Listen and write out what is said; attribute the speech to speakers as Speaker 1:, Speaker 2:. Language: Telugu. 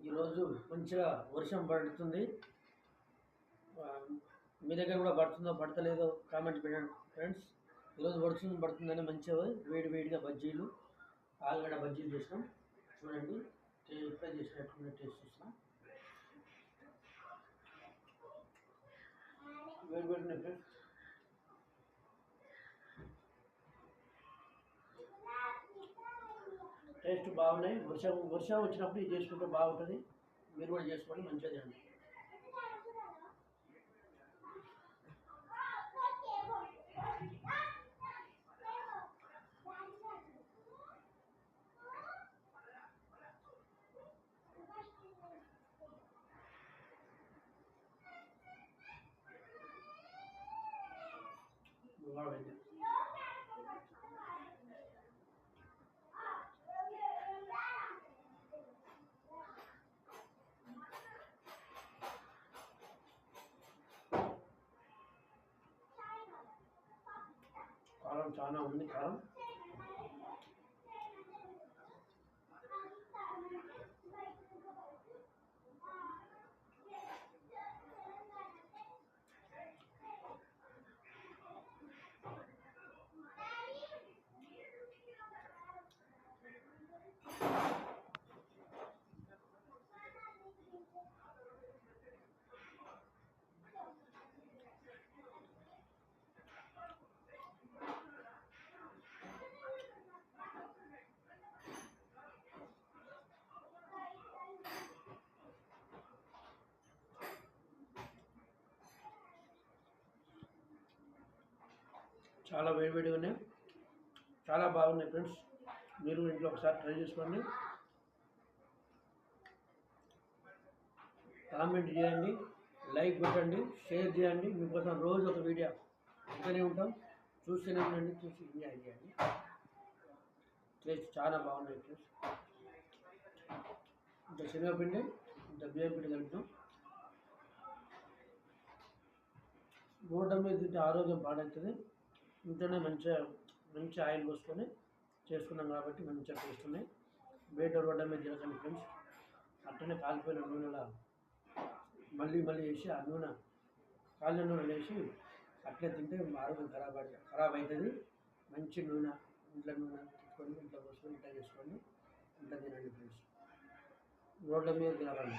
Speaker 1: ఈరోజు మంచిగా వర్షం పడుతుంది. మీ దగ్గర కూడా పడుతుందో పడతలేదో కామెంట్ పెట్టండి ఫ్రెండ్స్. ఈరోజు పడుతుందని మంచిగా వేడిగా బజ్జీలు, ఆలుగడ్డ బజ్జీలు చేసినాం. చూడండి, ఇప్పుడే చేసినట్టు టేస్ట్ చూస్తాం. వేడివేడిన ఫ్రెండ్స్, టేస్ట్ బాగున్నాయి. వర్షం వచ్చినప్పుడు ఇది చేసుకుంటే బాగుంటుంది. మీరు కూడా చేసుకోండి, మంచిగా తినండి. బాగుంది. కారం చాలా ఉంది. కారం చాలా వేడివేడిగా ఉన్నాయి. చాలా బాగున్నాయి ఫ్రెండ్స్. మీరు ఇంట్లో ఒకసారి ట్రై చేసుకోండి. కామెంట్ చేయండి, లైక్ కొట్టండి, షేర్ చేయండి. మీకోసం రోజు ఒక వీడియో ఇస్తూనే ఉంటాం. చూస్తూనే ఉండండి, చూసి ఎంజాయ్ చేయండి. టేస్ట్ చాలా బాగున్నాయి ఫ్రెండ్స్. ఇంత శనగపిండి, ఇంత బియ్యం పిండి కలుపుతాం. రోడ్డు మీద తింటే ఆరోగ్యం పాడవుతుంది. ఇంట్లోనే మంచి ఆయిల్ పోసుకొని చేసుకున్నాం కాబట్టి మంచిగా టేస్ట్ ఉన్నాయి. బయట రోడ్డు మీద తినకండి ఫ్రెండ్స్. అట్లనే కాలిపోయిన నూనెలా మళ్ళీ వేసి ఆ నూనె కాలిన నూనె వేసి అట్లే తింటే ఆరోగ్యం ఖరాబ్ అవుతుంది. మంచి నూనె, ఇంట్లో నూనె తీసుకొని ఇంట్లో పోసుకొని ఇంట్లో చేసుకోండి, ఇంట్లో తినండి ఫ్రెండ్స్. రోడ్ల మీద తినకండి.